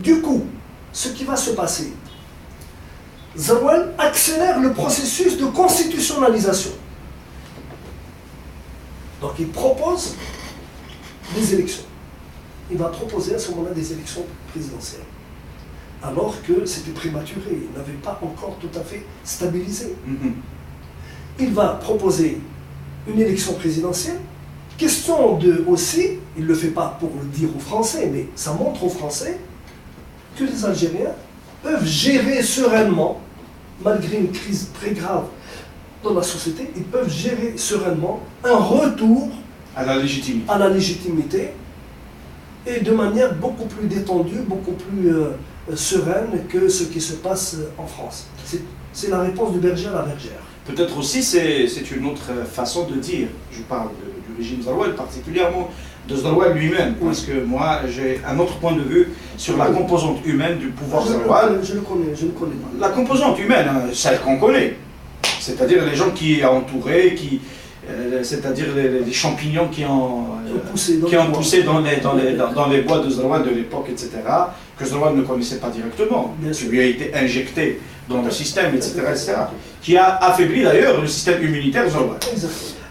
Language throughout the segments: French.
Du coup, ce qui va se passer, Zawal accélère le processus de constitutionnalisation. Donc il propose des élections. Il va proposer à ce moment-là des élections présidentielles. Alors que c'était prématuré, il n'avait pas encore tout à fait stabilisé. Il va proposer une élection présidentielle. Question de aussi, il ne le fait pas pour le dire aux Français, mais ça montre aux Français que les Algériens peuvent gérer sereinement, malgré une crise très grave dans la société, ils peuvent gérer sereinement un retour à la légitimité et de manière beaucoup plus détendue, beaucoup plus sereine que ce qui se passe en France. C'est la réponse du berger à la bergère. Peut-être aussi c'est une autre façon de dire, je parle du régime Zawal, particulièrement de Zawal lui-même, parce que moi j'ai un autre point de vue sur la composante humaine du pouvoir Zawal. Je ne connais pas. La composante humaine, celle qu'on connaît, c'est-à-dire les gens qui ont entouré, c'est-à-dire les champignons qui ont poussé dans les bois de Zawal de l'époque, etc., que Zawal ne connaissait pas directement, qui lui a été injecté dans le système, etc., qui a affaibli d'ailleurs le système immunitaire Zawal.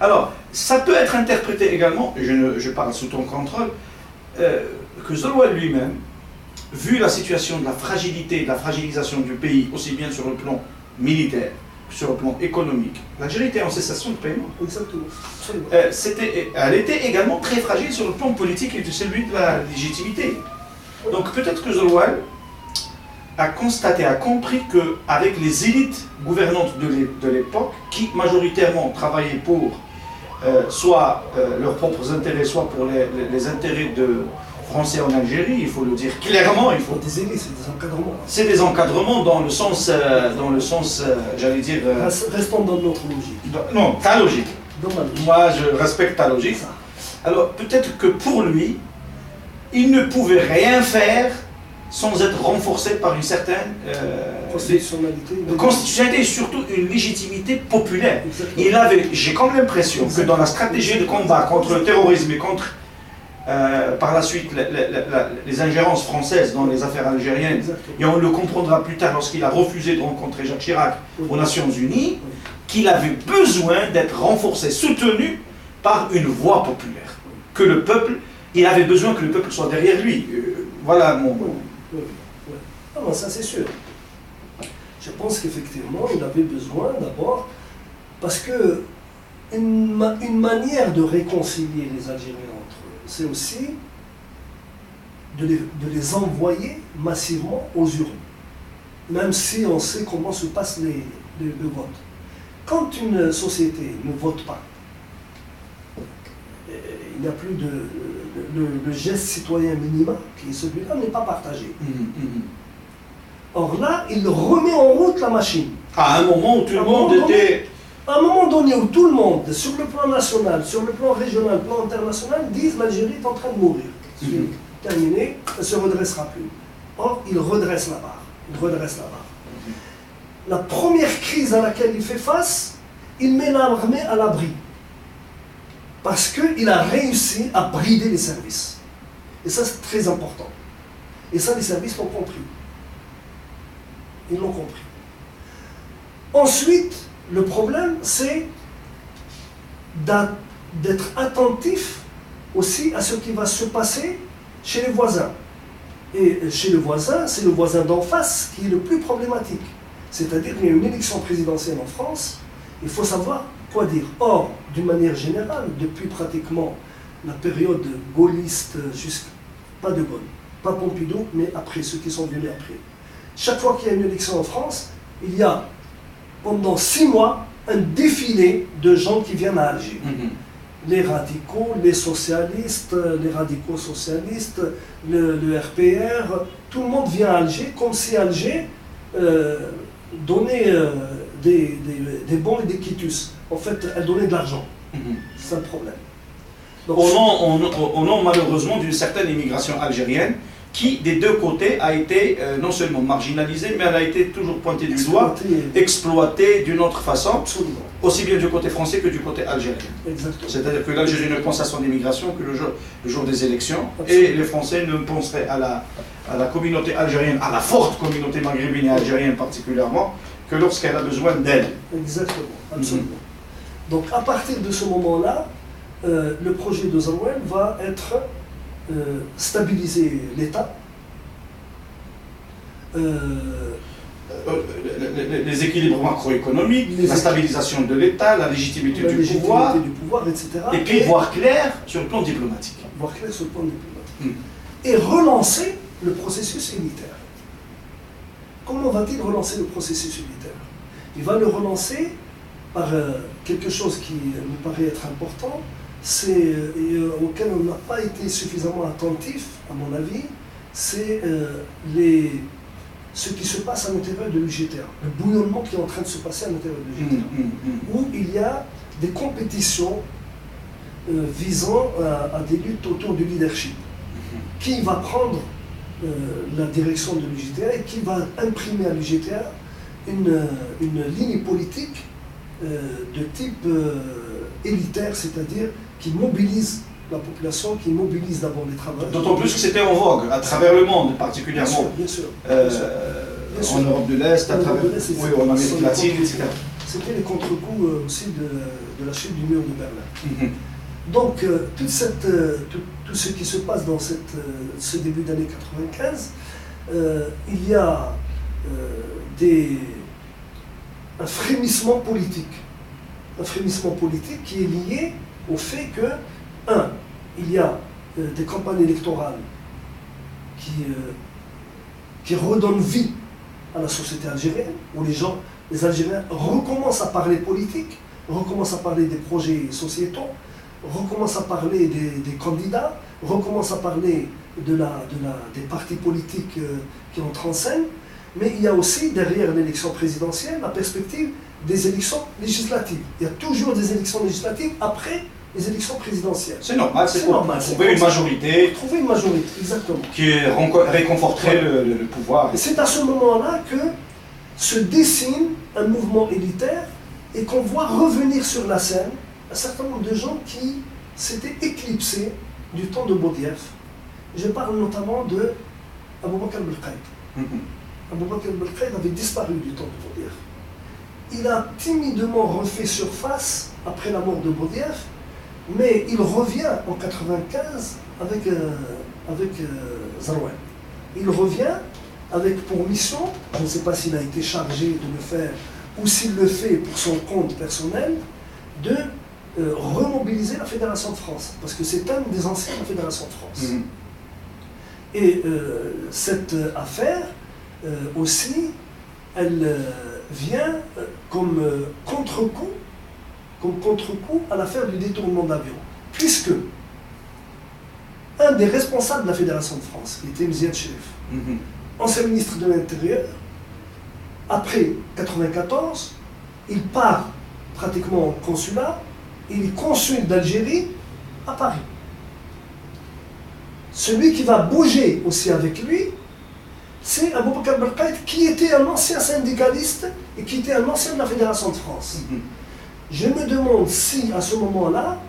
Alors, ça peut être interprété également, et je parle sous ton contrôle, que Zawal lui-même, vu la situation de la fragilité, de la fragilisation du pays, aussi bien sur le plan militaire, sur le plan économique. L'Algérie était en cessation de paiement. Exactement. Elle était également très fragile sur le plan politique et de celui de la légitimité. Donc peut-être que Zawal a constaté, a compris qu'avec les élites gouvernantes de l'époque, qui majoritairement travaillaient pour soit leurs propres intérêts, soit pour les intérêts de Français en Algérie, il faut le dire clairement. Des élites, c'est des encadrements. C'est des encadrements dans le sens j'allais dire... Restons dans notre logique. Non, ta logique. Dans ma logique. Moi, je respecte ta logique. Alors, peut-être que pour lui, il ne pouvait rien faire sans être renforcé par une certaine constitutionnalité et surtout une légitimité populaire. J'ai comme l'impression que dans la stratégie de combat contre le terrorisme et contre par la suite les ingérences françaises dans les affaires algériennes, et on le comprendra plus tard lorsqu'il a refusé de rencontrer Jacques Chirac aux Nations Unies, qu'il avait besoin d'être renforcé, soutenu par une voix populaire, que le peuple, il avait besoin que le peuple soit derrière lui. Voilà mon... Ah non, ça c'est sûr. Je pense qu'effectivement, il avait besoin d'abord, parce que une manière de réconcilier les Algériens entre eux, c'est aussi de les envoyer massivement aux urnes, même si on sait comment se passe le vote. Quand une société ne vote pas, il n'y a plus le geste citoyen minimum, qui est celui-là, n'est pas partagé. Or là, il remet en route la machine. À un moment où tout le monde était... À un moment donné où tout le monde, sur le plan national, sur le plan régional, le plan international, disent l'Algérie est en train de mourir. C'est terminé, elle ne se redressera plus. Or, il redresse la barre. La première crise à laquelle il fait face, il met l'armée à l'abri. Parce qu'il a réussi à brider les services. Et ça, c'est très important. Et ça, les services l'ont compris. Ils l'ont compris. Ensuite, le problème, c'est d'être attentif aussi à ce qui va se passer chez les voisins. Et chez le voisin, c'est le voisin d'en face qui est le plus problématique. C'est-à-dire qu'il y a une élection présidentielle en France, il faut savoir quoi dire. Or, d'une manière générale, depuis pratiquement la période gaulliste jusqu'à... Pas de Gaulle, pas Pompidou, mais après, ceux qui sont venus après. Chaque fois qu'il y a une élection en France, il y a pendant 6 mois un défilé de gens qui viennent à Alger. Les radicaux, les socialistes, les radicaux socialistes, le RPR, tout le monde vient à Alger comme si Alger donnait des bons et des quitus. En fait, elle donnait de l'argent. C'est ça le problème. Donc, au nom malheureusement d'une certaine immigration algérienne qui des deux côtés a été non seulement marginalisée, mais elle a été toujours pointée du doigt, exploitée d'une autre façon, absolument, aussi bien du côté français que du côté algérien. C'est-à-dire que l'Algérie ne pense à son immigration que le jour des élections, absolument. Et les Français ne penseraient à la communauté algérienne, à la forte communauté maghrébine et algérienne particulièrement, que lorsqu'elle a besoin d'elle. Exactement, absolument. Donc à partir de ce moment-là, le projet de Zarouel va être stabiliser l'État, les équilibres macroéconomiques, la stabilisation de l'État, la légitimité du pouvoir, etc. Et puis voir clair sur le plan diplomatique. Voir clair sur le plan diplomatique. Et relancer le processus unitaire. Comment va-t-il relancer le processus unitaire? Il va le relancer par quelque chose qui me paraît être important, c'est auquel on n'a pas été suffisamment attentif, à mon avis, c'est ce qui se passe à l'intérieur de l'UGTA, le bouillonnement qui est en train de se passer à l'intérieur de l'UGTA, où il y a des compétitions visant à des luttes autour du leadership. Qui va prendre la direction de l'UGTA et qui va imprimer à l'UGTA une ligne politique de type élitaire, c'est-à-dire qui mobilise la population, qui mobilise d'abord les travailleurs. D'autant plus que c'était en vogue, à travers le monde particulièrement. Bien sûr. En Europe de l'Est, en Amérique latine, etc. C'était les contre-coups aussi de la chute du mur de Berlin. Donc, tout ce qui se passe dans ce début d'année 95, il y a un frémissement politique. Un frémissement politique qui est lié au fait que, il y a des campagnes électorales qui redonnent vie à la société algérienne, où les Algériens recommencent à parler politique, recommencent à parler des projets sociétaux, recommencent à parler des candidats, recommencent à parler des partis politiques qui entrent en scène, mais il y a aussi derrière l'élection présidentielle la perspective des élections législatives. Il y a toujours des élections législatives après les élections présidentielles. C'est normal, c'est normal. Trouver une majorité. Trouver une majorité, exactement. Qui réconforterait le pouvoir. Et c'est à ce moment-là que se dessine un mouvement élitaire et qu'on voit revenir sur la scène un certain nombre de gens qui s'étaient éclipsés du temps de Boudiaf. Je parle notamment de Aboubakar Belkaïd. Aboubakar Belkaïd avait disparu du temps de Boudiaf. Il a timidement refait surface après la mort de Boudiaf, mais il revient en 1995 avec Zarouel. Il revient avec pour mission, je ne sais pas s'il a été chargé de le faire ou s'il le fait pour son compte personnel, de remobiliser la Fédération de France, parce que c'est un des anciens de la Fédération de France. Et cette affaire aussi, elle vient comme contre-coup à l'affaire du détournement d'avion, puisque un des responsables de la Fédération de France, qui était Mziad Cherif, ancien ministre de l'Intérieur, après 1994, il part pratiquement au consulat, il est consul d'Algérie à Paris. Celui qui va bouger aussi avec lui, c'est Aboubakar Belkaïd, qui était un ancien syndicaliste et qui était un ancien de la Fédération de France. Je me demande si, à ce moment-là,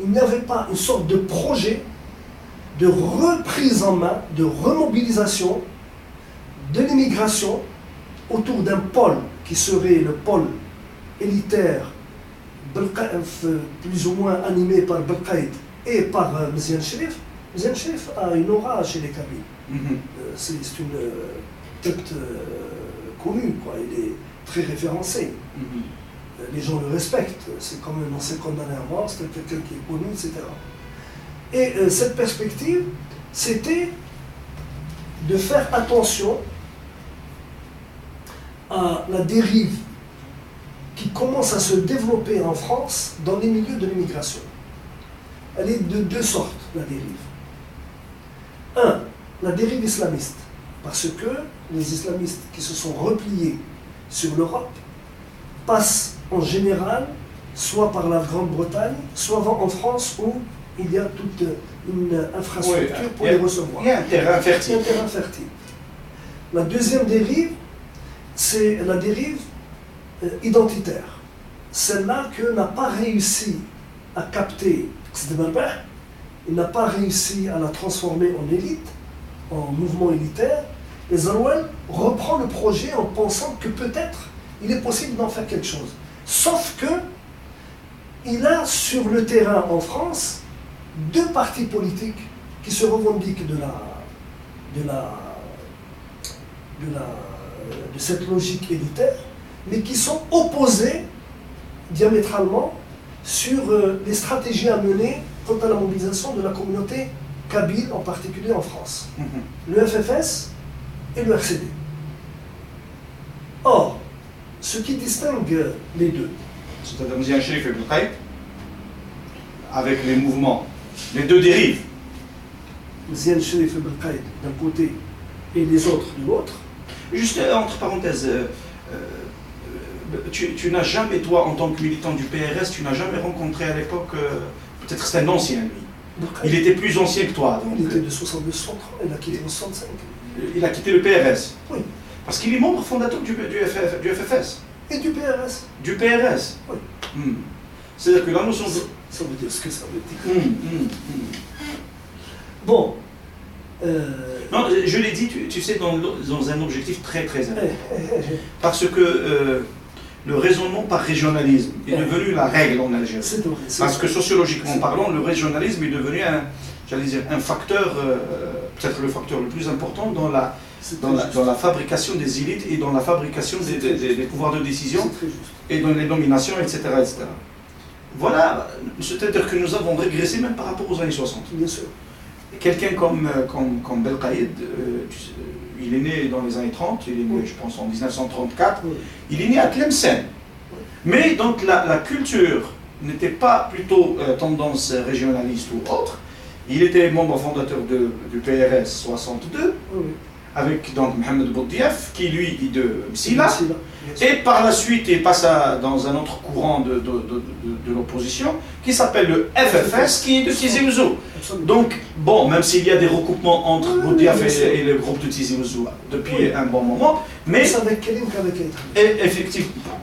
il n'y avait pas une sorte de projet de reprise en main, de remobilisation de l'immigration autour d'un pôle qui serait le pôle élitaire, plus ou moins animé par Belkaïd et par Mziad Cherif. Mziad Cherif a une aura chez les Kabyles. C'est une tête connue, quoi. Il est très référencé. Les gens le respectent. C'est comme un ancien condamné à mort, c'est quelqu'un qui est connu, etc. Et cette perspective, c'était de faire attention à la dérive qui commence à se développer en France dans les milieux de l'immigration. Elle est de deux sortes, la dérive. La dérive islamiste, parce que les islamistes qui se sont repliés sur l'Europe passent en général soit par la Grande-Bretagne, soit en France où il y a toute une infrastructure pour les recevoir. Il y a un terrain fertile. La deuxième dérive, c'est la dérive identitaire. Celle-là que n'a pas réussi à capter Tzedebarbah, il n'a pas réussi à la transformer en élite, en mouvement élitaire, et Zaroual reprend le projet en pensant que peut-être il est possible d'en faire quelque chose. Sauf que il a sur le terrain en France deux partis politiques qui se revendiquent de cette logique élitaire, mais qui sont opposés diamétralement sur les stratégies à mener quant à la mobilisation de la communauté kabyle, en particulier en France. Le FFS et le RCD. Or, ce qui distingue les deux, c'est-à-dire Mzian Cherif et Belkhaïd, avec les mouvements, les deux dérives. Mzian Cherif et Belkhaïd d'un côté et les autres de l'autre. Juste entre parenthèses, tu n'as jamais, toi, en tant que militant du PRS, tu n'as jamais rencontré à l'époque, peut-être c'est un ancien, lui. Il était plus ancien que toi. Donc, il était de 62-63, il a quitté en 65. Il a quitté le PRS. Oui. Parce qu'il est membre fondateur du FFS. Et du PRS. Du PRS. Oui. C'est-à-dire que la notion de... Ça veut dire ce que ça veut dire. Bon. Non, je l'ai dit, tu sais, dans un objectif très très important. Parce que le raisonnement par régionalisme est devenu la règle en Algérie. Parce que sociologiquement parlant, le régionalisme est devenu un facteur, peut-être le facteur le plus important dans la fabrication des élites et dans la fabrication des pouvoirs de décision et dans les nominations, etc. etc. Voilà, c'est-à-dire que nous avons régressé même par rapport aux années 60. Bien sûr. Quelqu'un comme Belkhaïd, il est né dans les années 30, il est né, je pense, en 1934, il est né à Tlemcen. Mais donc la culture n'était pas plutôt tendance régionaliste ou autre. Il était membre fondateur du PRS 62, avec donc Mohamed Boudiaf, qui lui est de Msila. Et par la suite, il passe dans un autre courant de l'opposition, qui s'appelle le FFS, qui est de Tizi Ouzou. Donc, bon, même s'il y a des recoupements entre Boudiaf et le groupe de Tizi Ouzou depuis un bon moment, mais... C'est avec Kerim qu'avec effectivement.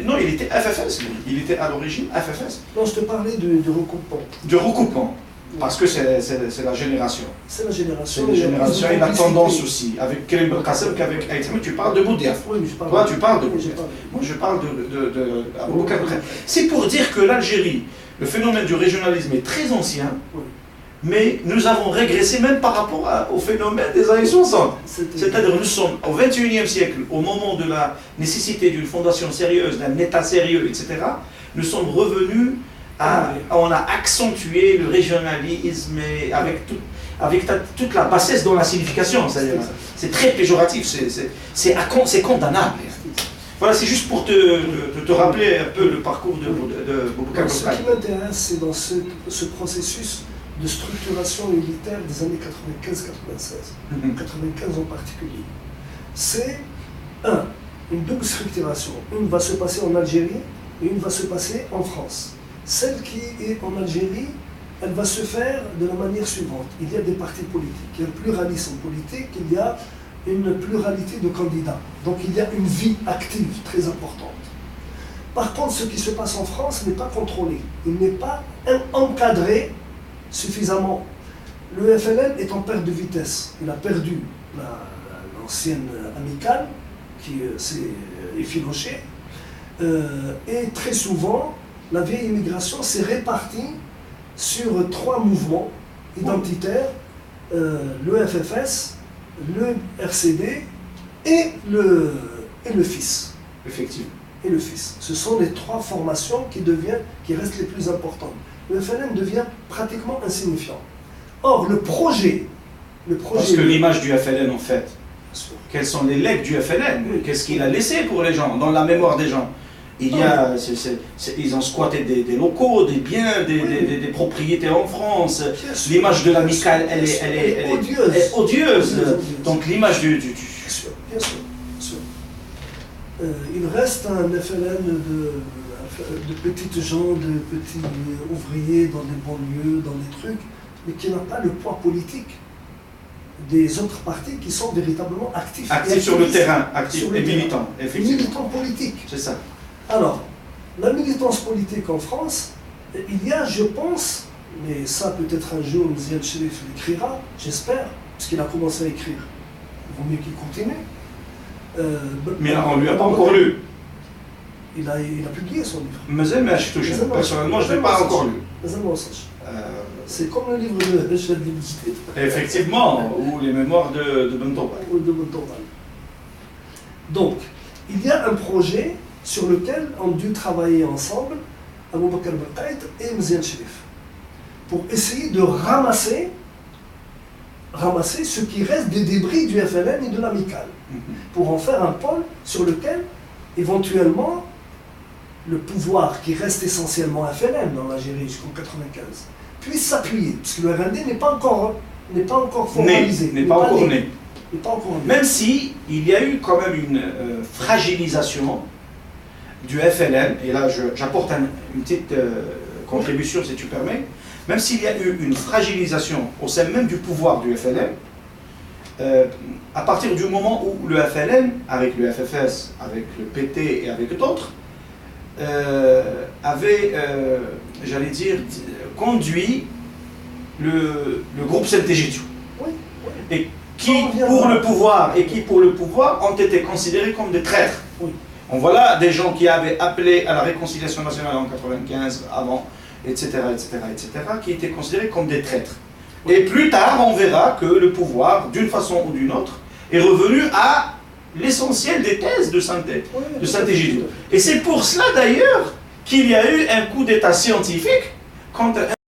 Non, il était FFS, lui. Il était à l'origine FFS. Non, je te parlais de recoupement. De recoupement. Parce que c'est la génération. C'est la génération. C'est la génération et la tendance aussi. Avec Kerim Belkacem qu'avec Aïtama, tu parles de Boudiaf. Oui, mais je parle. Toi, tu parles de Boudiaf. Moi, je parle de Aboubacar. C'est pour dire que l'Algérie, le phénomène du régionalisme est très ancien, mais nous avons régressé même par rapport au phénomène des années 60. C'est-à-dire nous sommes au XXIe siècle, au moment de la nécessité d'une fondation sérieuse, d'un État sérieux, etc. Nous sommes revenus on a accentué le régionalisme avec toute la bassesse dans la signification. C'est très péjoratif, c'est condamnable. Voilà, c'est juste pour te rappeler un peu le parcours de Boubacar. Ce qui m'intéresse, c'est dans ce processus de structuration militaire des années 95-96, 95 en particulier. C'est une double structuration. Une va se passer en Algérie et une va se passer en France. Celle qui est en Algérie, elle va se faire de la manière suivante. Il y a des partis politiques, il y a un pluralisme politique, il y a une pluralité de candidats. Donc il y a une vie active très importante. Par contre, ce qui se passe en France n'est pas contrôlé. Il n'est pas encadré suffisamment. Le FLN est en perte de vitesse. Il a perdu l'ancienne amicale qui s'est effilochée. Et très souvent, la vieille immigration s'est répartie sur 3 mouvements identitaires, le FFS, le RCD et le FIS. Effectivement. Et le FIS. Ce sont les 3 formations qui restent les plus importantes. Le FLN devient pratiquement insignifiant. Or, le projet... Parce que l'image du FLN, en fait, quels sont les legs du FLN? Qu'est-ce qu'il a laissé pour les gens, dans la mémoire des gens? Ils ont squatté des locaux, des biens, des propriétés en France. L'image de l'amicale, elle est odieuse. Donc l'image du... Bien sûr, bien sûr. Il reste un FLN de petites gens, de petits ouvriers dans les banlieues, dans les trucs. mais qui n'a pas le poids politique des autres partis qui sont véritablement actifs. Actifs sur le terrain, actifs et militants, effectivement. Militants politiques. C'est ça. Alors, la militance politique en France, il y a, je pense, mais ça peut-être un jour Mziane Cherif l'écrira, j'espère, parce qu'il a commencé à écrire. Il vaut mieux qu'il continue. Mais on ne lui a pas encore lu. Il a publié son livre. Mais personnellement, je ne l'ai pas encore lu. C'est comme le livre de Chadli Boujtid. Effectivement, ou les mémoires de Ben Torbal. Donc, il y a un projet sur lequel ont dû travailler ensemble Abou Bakr Belkaïd et Mziane Cherif pour essayer de ramasser ce qui reste des débris du FLN et de l'Amicale, pour en faire un pôle sur lequel, éventuellement, le pouvoir qui reste essentiellement FLN dans l'Algérie jusqu'en 1995 puisse s'appuyer, parce que le RND n'est pas encore formalisé. N'est pas encore né. Même si il y a eu quand même une fragilisation du FLN, et là j'apporte une petite contribution si tu permets, même s'il y a eu une fragilisation au sein même du pouvoir du FLN, à partir du moment où le FLN, avec le FFS, avec le PT et avec d'autres, avait, j'allais dire, conduit le groupe Saint-Égidio. Et qui pour le pouvoir ont été considérés comme des traîtres. On voit là des gens qui avaient appelé à la réconciliation nationale en 1995, avant, etc., qui étaient considérés comme des traîtres. Et plus tard, on verra que le pouvoir, d'une façon ou d'une autre, est revenu à l'essentiel des thèses de Saint-Égidio. Et c'est pour cela d'ailleurs qu'il y a eu un coup d'état scientifique contre